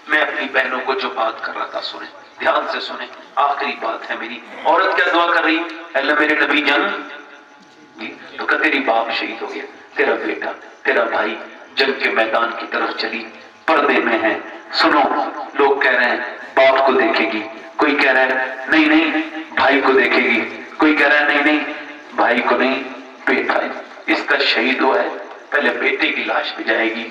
میں اپنی بہنوں کو جو بات کر رہا تھا سنیں، دھیان سے سنیں، آخری بات ہے میری۔ عورت کیا دعا کر رہی ہے؟ اللہ میرے نبی جان تو کہ تیری باپ شہید ہو گیا، تیرا بیٹا، تیرا بھائی جنگ کے میدان کی طرف چلی، پردے میں ہے۔ سنو، لوگ کہہ رہے ہیں باپ کو دیکھے گی، کوئی کہہ رہا ہے نہیں نہیں بھائی کو دیکھے گی، کوئی کہہ رہا ہے نہیں نہیں بھائی کو نہیں، بیٹا اس کا شہید ہوا ہے، پہلے بیٹے کی لاش پہ جائے گی۔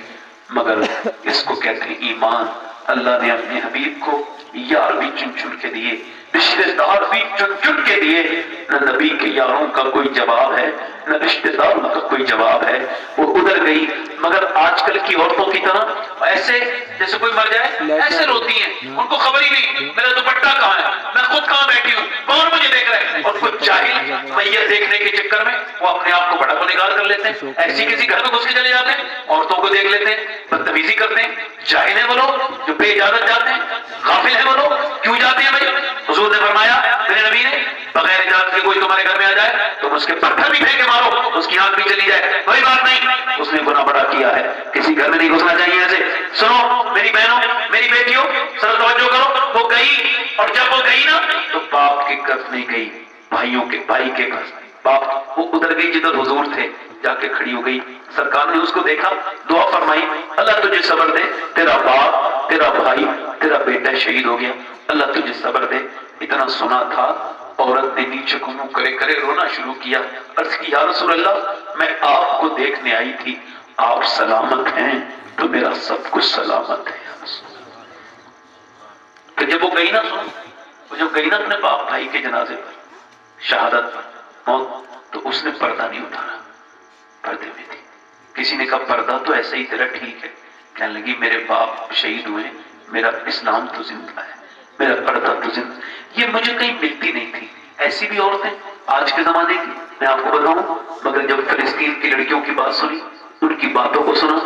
مگر اس کو کہتے ہیں ایمان۔ اللہ نے اپنے حبیب کو یار بھی چن چن کے دیے، رشتے دار بھی چن چن کے دیے۔ نہ نبی کے یاروں کا کوئی جواب ہے، نہ رشتے داروں کا کوئی جواب ہے۔ وہ ادھر گئی، مگر آج کل کی عورتوں کی طرح ایسے جیسے کوئی مر جائے ایسے روتی ہیں، ان کو خبر ہی نہیں میرا دوپٹہ کہاں ہے، میں خود کہاں بیٹھی ہوں، کون مجھے دیکھ رہا ہے۔ اور کچھ جاہل میت دیکھنے کے چکر میں وہ اپنے آپ کو بڑا گنہگار کر لیتے ہیں، ایسی کسی گھر میں گھس کے چلے جاتے ہیں، عورتوں کو دیکھ لیتے ہیں، بدتمیزی کرتے ہیں۔ جاہل ہیں وہ لوگ جو بے اجازت جاتے ہیں، غافل ہیں وہ لوگ، کیوں جاتے ہیں بھائی؟ حضور نے فرمایا، میرے نبی نے، بغیر اجازت کے کوئی تمہارے گھر میں آ جائے تم اس کے پتھر بھی پھینک کے مارو، اس کی آنکھ بھی چلی جائے، کوئی بات نہیں، اس نے گناہ بڑا کیا ہے، کسی گھر میں نہیں گھسنا چاہیے ایسے۔ سنو میری بہنوں، میری بیٹیوں، ذرا توجہ کرو۔ وہ گئی، اور جب وہ گئی نا تو باپ کے گھر نہیں گئی، بھائی کے گھر۔ باپ وہ ادھر گئی جدھر حضور تھے، جا کے کھڑی ہو گئی۔ سرکار نے اس کو دیکھا، دعا فرمائی، اللہ تجھے صبر دے، تیرا باپ، تیرا بھائی، تیرا بیٹا شہید ہو گیا، اللہ تجھے صبر دے۔ اتنا سنا تھا، عورت نے نیچے کو منہ کرے کرے رونا شروع کیا، عرض کی یا رسول اللہ میں آپ کو دیکھنے آئی تھی، آپ سلامت ہیں تو میرا سب کچھ سلامت ہے۔ کہ جب وہ گئی نا، سنو، وہ جب گئی نا اپنے باپ بھائی کے جنازے پر، شہادت پر، موت، تو اس نے پردہ نہیں اتارا، پردے میں تھی۔ کسی نے کہا پردہ تو ایسے ہی تیرا ٹھیک ہے، کہنے لگی میرے باپ شہید ہوئے، میرا اسلام تو زندہ ہے، میرا پردہ تو زندہ۔ یہ مجھے کہیں ملتی نہیں تھی، ایسی بھی عورتیں آج کے زمانے کی میں آپ کو بتاؤں۔ مگر جب فلسطین کی لڑکیوں کی بات سنی، ان کی باتوں کو سنا،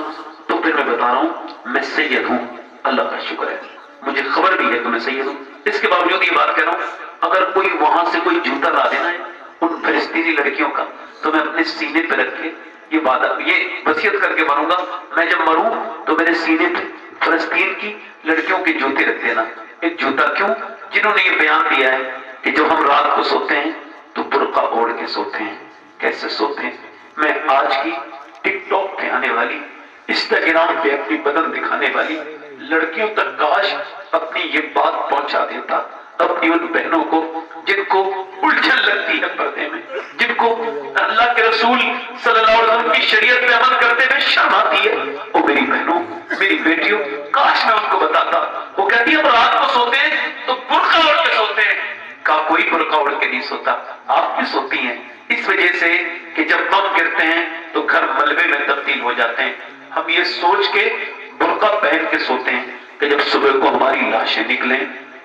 تو پھر میں بتا رہا ہوں میں سید ہوں، اللہ کا شکر ہے، مجھے خبر بھی ہے کہ میں سید ہوں۔ اس کے باوجود یہ بات کہہ رہا ہوں، اگر کوئی وہاں سے کوئی جوتا لا دینا ہے ان فلسطینی لڑکیوں کا، تو میں اپنے سینے پہ رکھ کے یہ وصیت کر کے مروں گا، میں جب مروں تو میرے سینے پہ فلسطین کی لڑکیوں کے جوتے رکھ دینا۔ ایک جوتا کیوں؟ جنہوں نے یہ بیان دیا ہے کہ جب ہم رات کو سوتے ہیں تو برقع اوڑھ کے سوتے ہیں۔ کیسے سوتے ہیں؟ میں آج کی ٹک ٹاک پہ آنے والی، انسٹاگرام پہ اپنی بدن دکھانے والی لڑکیوں تک کاش اپنی یہ بات پہنچا دیتا، اپنی ان بہنوں کو جن کو الجھن لگتی ہے پردے میں، جن کو اللہ کے رسول صلی اللہ علیہ وسلم کی شریعت پہ عمل کرتے ہوئے شرم آتی ہے۔ وہ میری بہنوں، میری بیٹیوں، کاش میں ان کو بتاتا۔ وہ کہتی ہے رات کو سوتے ہیں تو برقع اوڑھ کے سوتے ہیں۔ کہا کوئی برقع اوڑھ کے نہیں سوتا، آپ بھی سوتی ہیں، اس وجہ سے کہ جب بم گرتے ہیں تو گھر ملبے میں تبدیل ہو جاتے ہیں۔ ہم یہ سوچ کے برقع پہن کے سوتے ہیں کہ جب صبح کو ہماری لاشیں نکلیں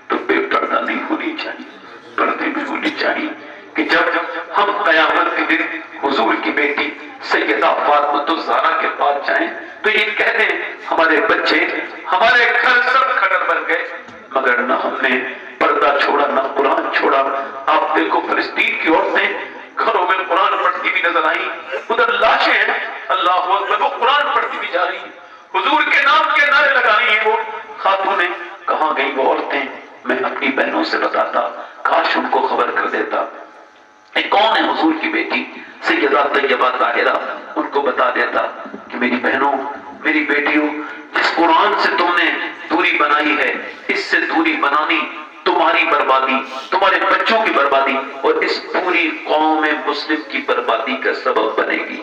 تو بے پردہ نہیں ہونی چاہیے، پردے میں ہونی چاہیے، کہ جب ہم قیامت کے دن حضور کی بیٹی سیدہ فاطمہ الزہرا کے پاس جائیں تو یہ کہہ دیں ہمارے بچے، ہمارے گھر سب کھڑر بن گئے، مگر نہ ہم نے پردہ چھوڑا، نہ قرآن چھوڑا۔ آپ دیکھو فلسطین کی عورتیں گھروں میں قرآن پڑھتی بھی نظر آئیں، ادھر لاشیں ہیں، اللہ اکبر، وہ قرآن پڑھتی بھی جا رہی ہیں، حضور کے نام کے نعرے لگا رہی ہیں۔ وہ خاتونیں کہاں گئی وہ عورتیں؟ میں اپنی بہنوں سے بتاتا، کاش ان کو خبر کر دیتا۔ ایک کون ہے حضور کی بیٹی سیدہ طیبہ طاہرہ، ان کو بتا دیتا کہ میری بہنوں، میری بیٹیوں، جس قرآن سے تم نے دوری بنائی ہے، اس سے دوری بنانی تمہاری بربادی، تمہارے بچوں کی بربادی اور اس پوری قوم مسلم کی بربادی کا سبب بنے گی۔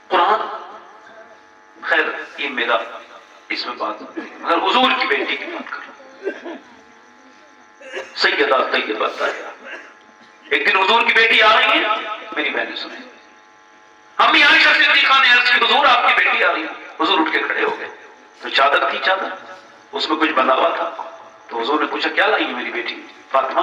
قرآن، خیر یہ میرا اس میں بات مگر حضور کی بیٹی کی بات کروں، سیدہ طیبہ طاہرہ۔ ایک دن حضور کی بیٹی آ رہی ہے، میری بہنیں سنیں، ہم عائشہ صدیقہ نے عرض کی حضور آپ کی بیٹی آ رہی ہے۔ حضور اٹھ کے کھڑے ہو گئے، تو چادر تھی، چادر اس میں کچھ بنا ہوا تھا، تو حضور نے پوچھا کیا لائی ہے میری بیٹی؟ فاطمہ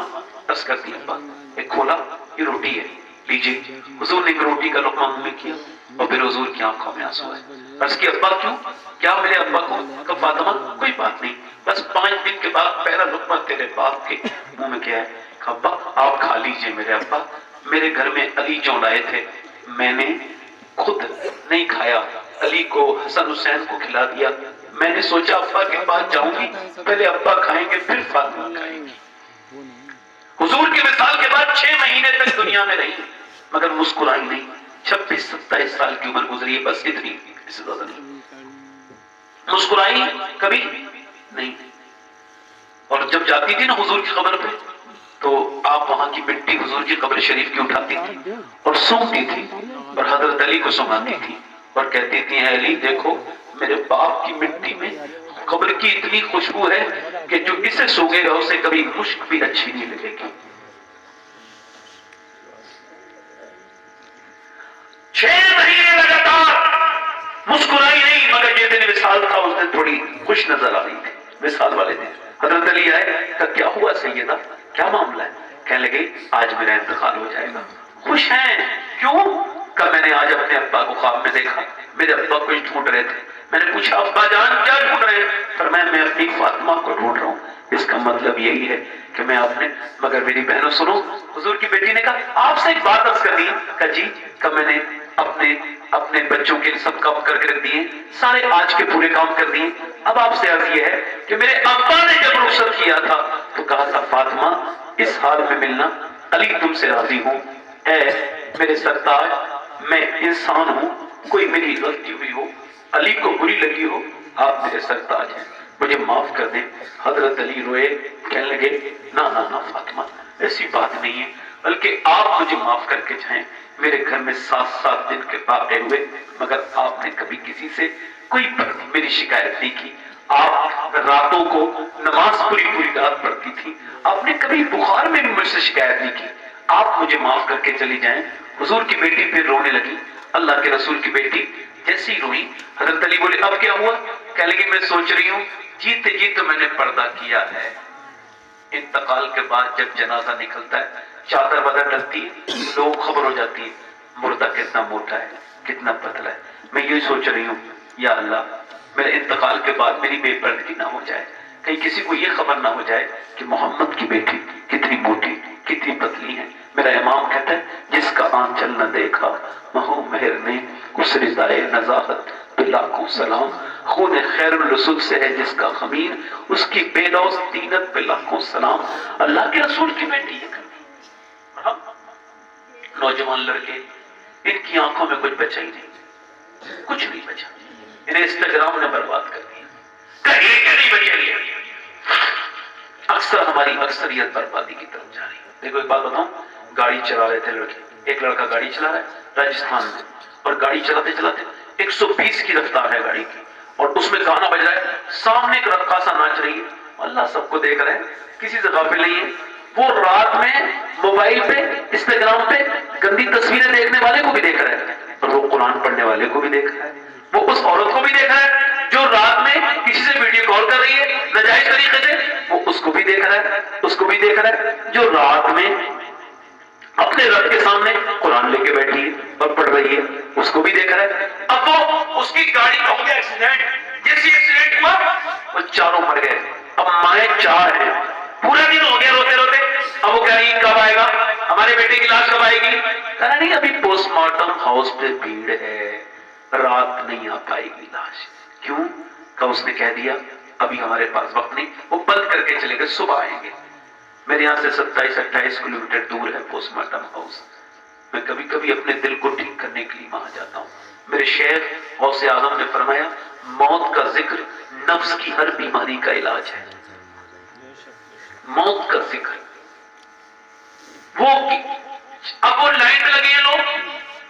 عرض کرتی ابا، ایک کھولا، یہ روٹی ہے، لیجیے۔ حضور نے ایک روٹی کا لقمہ منہ میں کیا اور پھر حضور کی آنکھوں میں آنسو آئے۔ عرض کی ابا کیوں؟ کیا میرے ابا کو؟ کہ فاطمہ کوئی بات نہیں، بس 5 دن کے بعد پہلا لقمہ تیرے باپ کے منہ میں کیا ہے؟ کہ ابا آپ کھا لیجئے میرے ابا، میرے گھر میں علی چون آئے تھے، میں نے خود نہیں کھایا، علی کو حسن حسین کو کھلا دیا. میں نے سوچا ابا کے پاس جاؤں گی, پہلے ابا کھائیں گے پھر فاطمہ کھائیں گی. حضور کے وصال کے بعد 6 مہینے تک دنیا میں رہی مگر مسکرائی نہیں. 26-27 سال کی عمر گزری, بس اتنی, اس سے زیادہ نہیں. مسکرائی کبھی نہیں. اور جب جاتی تھی نا حضور کی قبر پہ تو آپ وہاں کی مٹی حضور کی قبر شریف کی اٹھاتی تھی اور سونگتی تھی اور حضرت علی کو سنگاتی تھی اور کہتی تھی اے علی دیکھو میرے باپ کی مٹی میں قبر کی اتنی خوشبو ہے کہ جو اسے سونگے گا اسے کبھی مشک بھی اچھی نہیں لگے گی. 6 مہینے لگاتار مسکرائی نہیں مگر یہ دن وصال تھا اس دن تھوڑی خوش نظر آ رہی تھی. وصال والے دن حضرت علی آئے, کہا کیا ہوا سیدہ, کیا معاملہ ہے؟ کہنے لگے آج میرا انتقال ہو جائے گا. خوش ہیں کیوں؟ کہا میں نے آج اپنے ابا کو خواب میں دیکھا, میرے ابا کو ڈھونڈ رہے تھے. میں نے پوچھا ابا جان کیا ڈھونڈ رہے ہیں؟ فرمایا میں اپنی فاطمہ کو ڈھونڈ رہا ہوں. اس کا مطلب یہی ہے کہ میں آپ نے, مگر میری بہنوں سنو, حضور کی بیٹی نے کہا آپ سے ایک بات عرض کرنی ہے. کہا جی. کہا میں نے اپنے بچوں کے سب کام کر کے رکھ دیے, سارے آج کے پورے کام کر دیے. اب آپ سے عرض یہ ہے کہ میرے ابا نے جب رخصت کیا تھا تو کہا تھا فاطمہ اس حال میں ملنا, علی تم سے راضی ہوں. اے میرے سرتاج میں انسان ہوں, کوئی میری غلطی ہوئی ہو, علی کو بری لگی ہو, آپ میرے سرتاج ہیں, مجھے معاف کر دیں. حضرت علی روئے, کہنے لگے نہ فاطمہ ایسی بات نہیں ہے, بلکہ آپ مجھے معاف کر کے جائیں. میرے گھر میں 7 دن کے واقع ہوئے مگر آپ نے کبھی کسی سے کوئی میری شکایت نہیں کی. آپ راتوں کو نماز پوری رات پڑھتی تھی, آپ نے کبھی بخار میں بھی مجھ سے شکایت نہیں کی. آپ مجھے معاف کر کے چلی جائیں. حضور کی بیٹی پھر رونے لگی. اللہ کے رسول کی بیٹی جیسی روئی, حضرت علی بولے اب کیا ہوا؟ کہنے لگی میں سوچ رہی ہوں جیتے جیتے میں نے پردہ کیا ہے, انتقال کے بعد جب جنازہ نکلتا ہے چادر بدر ڈلتی ہے, لوگ خبر ہو جاتی ہے مردہ کتنا موٹا ہے کتنا پتلا ہے. میں یہی سوچ رہی ہوں یا اللہ میرے انتقال کے بعد میری بے پردگی نہ ہو جائے, کہیں کسی کو یہ خبر نہ ہو جائے کہ محمد کی بیٹی کتنی موٹی کتنی پتلی ہے. میرا امام کہتا ہے جس کا آنچل نہ دیکھا مہو مہر نے اس ردائے نزاہت پہ لاکھوں سلام. خون خیر الرسول سے ہے جس کا خمیر, اس کی بے لوز تینت پہ لاکھوں سلام. اللہ کے رسول کی بیٹی ہے. نوجوان لڑکے ان کی آنکھوں میں کچھ بچا ہی نہیں, کچھ نہیں بچا. انہیں انسٹاگرام نے برباد کر دیا, کہیں کہ نہیں بچے گئے. اکثر ہماری اکثریت بربادی کی طرف جا رہی ہے. دیکھو ایک بات بتاؤں, گاڑی چلا رہے تھے لڑکے, ایک لڑکا گاڑی چلا رہا ہے راجستھان میں, اور گاڑی چلاتے چلاتے 120 کی رفتار ہے گاڑی کی, اور اس میں گانا بج رہا ہے, سامنے ایک رقاصہ ناچ رہی ہے, اللہ سب کو دیکھ رہے ہیں, کسی سے غافل نہیں ہے. وہ رات میں موبائل پہ انسٹاگرام پہ گندی تصویریں دیکھنے والے کو بھی دیکھ رہا ہے, اور وہ قرآن پڑھنے والے کو بھی دیکھ رہا ہے. وہ اس عورت کو بھی دیکھ رہا ہے جو رات میں کسی سے ویڈیو کال کر رہی ہے ناجائز طریقے سے, وہ اس کو بھی دیکھ رہا ہے, اس کو بھی دیکھ رہا ہے جو رات میں اپنے رب کے سامنے قرآن لے کے بیٹھی ہے اور پڑھ رہی ہے, اس کو بھی دیکھ رہا ہے. اب وہ اس کی گاڑی کا ہو گیا ایکسیڈنٹ, جیسے ایکسیڈنٹ ہوا وہ چاروں مر گئے. اب مائیں 4 ہیں, پورا دن ہو گیا روتے روتے. اب وہ کہہ رہی کب آئے گا, ہمارے بیٹے کی لاش کب آئے گی؟ کہا نہیں ابھی پوسٹ مارٹم ہاؤس پہ بھیڑ ہے, رات نہیں آ پائے گی لاش. کیوں؟ کہ اس نے کہہ دیا ابھی ہمارے پاس وقت نہیں, وہ بند کر کے چلے گئے, صبح آئیں گے. میرے یہاں سے 27-28 کلومیٹر دور ہے پوسٹ مارٹم ہاؤس. میں کبھی کبھی اپنے دل کو ٹھیک کرنے کے لیے وہاں جاتا ہوں. میرے شیخ غوث اعظم نے فرمایا موت کا ذکر نفس کی ہر بیماری کا علاج ہے. موت کا ذکر اب وہ لائن میں لگے ہیں, لوگ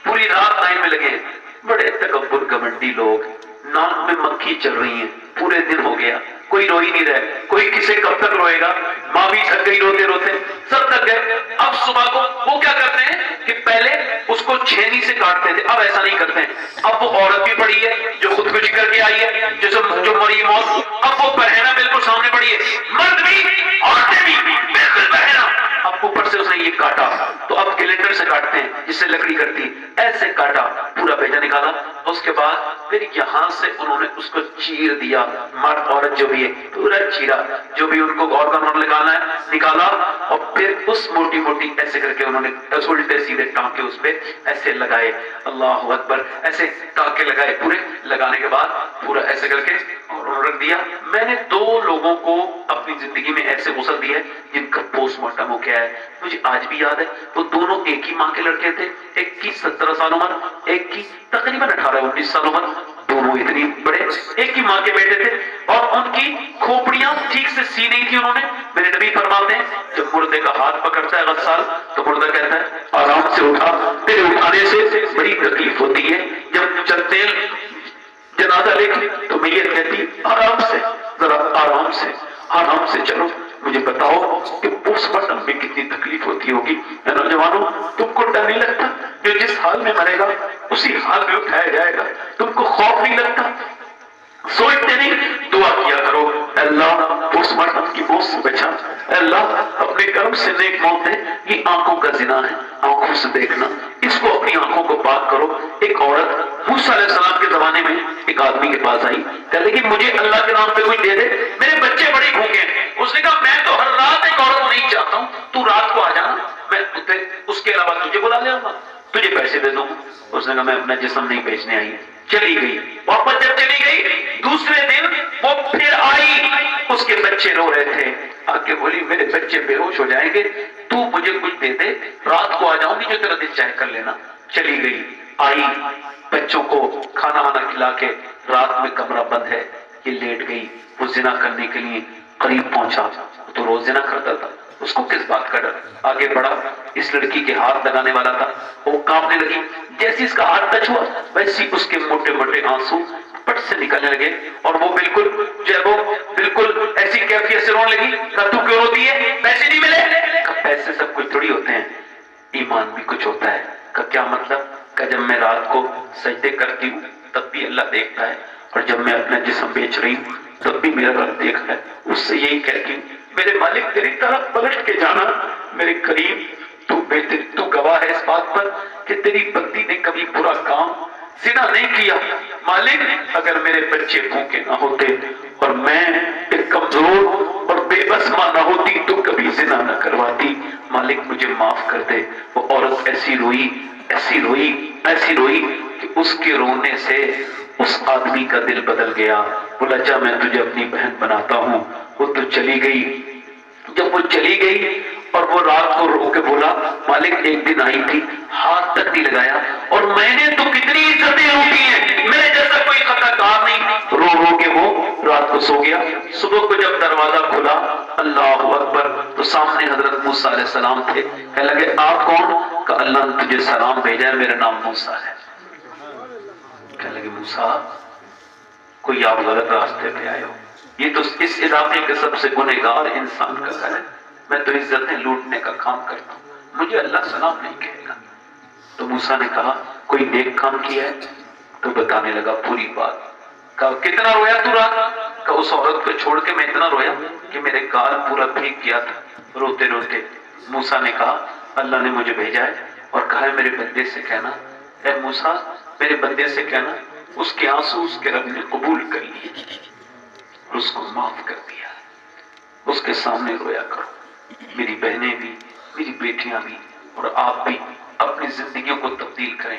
پوری رات لائن میں لگے ہیں, بڑے تکبر گھمنڈی لوگ, ناک میں مکھی چل رہی ہیں, پورے دن ہو گیا کوئی رو ہی نہیں رہے, کوئی کسے کب تک روئے گا, ماں بھی تھک گئی روتے روتے, سب تک گئے. اب صبح کو وہ کیا کرتے ہیں کہ پہلے اس کو چھینی سے کاٹتے تھے, اب ایسا نہیں کرتے ہیں. اب وہ عورت بھی پڑی ہے جو خودکشی کر کے آئی ہے, جو مری موت, اب وہ بہنا بالکل سامنے پڑی ہے, مرد بھی عورتیں بھی بالکل بہنا. اب اوپر سے اس نے یہ کاٹا تو اب کیلنڈر سے کاٹتے ہیں جس سے لکڑی کرتی, ایسے کاٹا پورا بھیجا نکالا. اس کے بعد پھر یہاں سے انہوں نے اس کو چیر دیا، مرد عورت جو بھی ہے پورا چیرا، جو بھی ان کو آرگن نکالنا ہے نکالا، اور پھر اس موٹی موٹی ایسے کر کے انہوں نے الٹے سیدھے ٹانکے اس پہ ایسے لگائے، اللہ اکبر، ایسے ٹانکے لگائے پورے، لگانے کے بعد پورا ایسے کر کے اور رکھ دیا۔ میں نے 2 لوگوں کو اپنی زندگی میں ایسے غسل دیا ہے جن کا پوسٹ مارٹم ہو گیا ہے، مجھے آج بھی یاد ہے۔ وہ دونوں ایک ہی ماں کے لڑکے تھے، ایک کی 17 سال عمر، ایک کی تقریباً 18-19 سال عمر، دونوں اتنی بڑے، ایک ہی ماں کے بیٹے تھے، اور ان کی کھوپڑیاں ٹھیک سے سی نہیں تھی انہوں نے۔ میرے نبی فرماتے ہیں جب مردے کا ہاتھ پکڑتا ہے غسال تو مردہ کہتا ہے آرام سے اٹھا، تیرے اٹھانے سے بڑی تکلیف ہوتی ہے، جب چلتے جنازہ لے کے تو میت کہتی آرام سے، ذرا آرام سے، آرام سے چلو۔ مجھے بتاؤ کہ پوسٹ مارٹم میں کتنی تکلیف ہوتی ہوگی۔ نوجوانوں، تم کو ڈر نہیں لگتا جو جس حال میں مرے گا اسی حال میں اٹھایا جائے گا؟ تم کو خوف نہیں لگتا؟ سوچتے نہیں؟ دعا کیا کرو، اے اللہ پوسٹ مارٹم کی موت سے بچا، اے اللہ اپنے کرم سے نیک موت دے۔ یہ آنکھوں کا زنا ہے، آنکھوں سے دیکھنا، اس کو اپنی آنکھوں کو پاک کرو۔ ایک عورت موسیٰ علیہ السلام کے زمانے میں ایک آدمی کے پاس آئی، کہنے لگی مجھے اللہ کے نام پہ کوئی دے دے، میرے بچے بڑے بھوکے ہیں۔ اس نے کہا میں تو ہر رات ایک عورت نہیں چاہتا ہوں، تو رات کو آ جانا، میں اس کے علاوہ تجھے بلا لے آؤں گا، تجھے پیسے دے دوں گا۔ اس نے کہا میں اپنا جسم نہیں بیچنے آئی۔ چلی گئی، واپس جب چلی گئی دوسرے دن وہ پھر آئی، اس کے بچے رو رہے تھے، آ کے بولی میرے بچے بے ہوش ہو جائیں گے، تو مجھے کچھ دے دے، رات کو آ جاؤں گی، جو تیرا دل چاہے کر لینا۔ چلی گئی، آئی، بچوں کو کھانا وانا کھلا کے، رات میں کمرہ بند ہے، یہ لیٹ گئی۔ وہ زنا کرنے کے لیے قریب پہنچا، تو روز زنا کرتا تھا، اس کو کس بات کا ڈر؟ آگے بڑھا، اس لڑکی کے ہاتھ لگانے والا تھا، وہ کانپنے لگی، جیسی اس کا ہاتھ ٹچ ہوا ویسی اس کے موٹے موٹے آنسو پٹ سے نکلنے لگے، اور وہ بالکل جو ہے وہ بالکل ایسی کیفیت سے رونے لگی۔ کہا تو کیوں روتی ہے؟ پیسے نہیں ملے؟ کہا پیسے سب کچھ تھوڑی ہوتے ہیں، ایمان بھی کچھ ہوتا ہے۔ کہا کیا مطلب؟ کہ جب میں رات کو سجدے کرتی ہوں تب بھی اللہ دیکھتا ہے، اور جب میں اپنا جسم بیچ رہی ہوں تب بھی میرا رب دیکھتا ہے۔ اس سے یہی کہتی ہوں میرے مالک تیری طرف پلٹ کے جانا، میرے کریم تو گواہ ہے اس بات پر کہ تیری بندی نے کبھی برا کام زنا نہیں کیا۔ مالک اگر میرے بچے بھوکے نہ ہوتے اور میں ایک کمزور اور بے بس ماں نہ ہوتی تو کبھی زنا نہ کرواتی، مالک مجھے معاف کر دے۔ وہ عورت ایسی روئی، ایسی روئی، ایسی روئی کہ اس کے رونے سے اس آدمی کا دل بدل گیا۔ بولا جا میں تجھے اپنی بہن بناتا ہوں۔ وہ تو چلی گئی۔ جب وہ چلی گئی اور وہ رات کو رو کے بولا مالک ایک دن آئی تھی، ہاتھ تک نہیں لگایا، اور میں نے تو کتنی عزتیں لوٹی ہیں، میرے جیسا کوئی خطا کار نہیں۔ رو رو کے وہ رات کو سو گیا۔ صبح کو جب دروازہ کھلا، اللہ اکبر، تو سامنے حضرت موسیٰ علیہ السلام تھے۔ کہنے لگے آپ کون؟ کہ اللہ نے تجھے سلام بھیجا ہے، میرا نام موسیٰ ہے۔ کہنے لگے موسیٰ کوئی آپ غلط راستے پہ آئے ہو، یہ تو اس علاقے کے سب سے گنہگار انسان کا گھر ہے، میں تو عزتیں لوٹنے کا کام کرتا ہوں، مجھے اللہ سلام نہیں کہے گا۔ تو موسیٰ نے کہا کوئی نیک کام کیا ہے؟ تو بتانے لگا پوری بات۔ کہا کتنا رویا تو رات؟ کہ اس عورت کو چھوڑ کے میں اتنا رویا کہ میرے گال پورا بھیگ گیا تھا روتے روتے۔ موسیٰ نے کہا اللہ نے مجھے بھیجا ہے اور کہا ہے میرے بندے سے کہنا، اے موسیٰ میرے بندے سے کہنا اس کے آنسو اس کے رب نے قبول کر لیے اور اس کو معاف کر دیا، اس کے سامنے رویا کرو۔ میری بہنیں بھی، میری بیٹیاں بھی، اور آپ بھی اپنی زندگیوں کو تبدیل کریں۔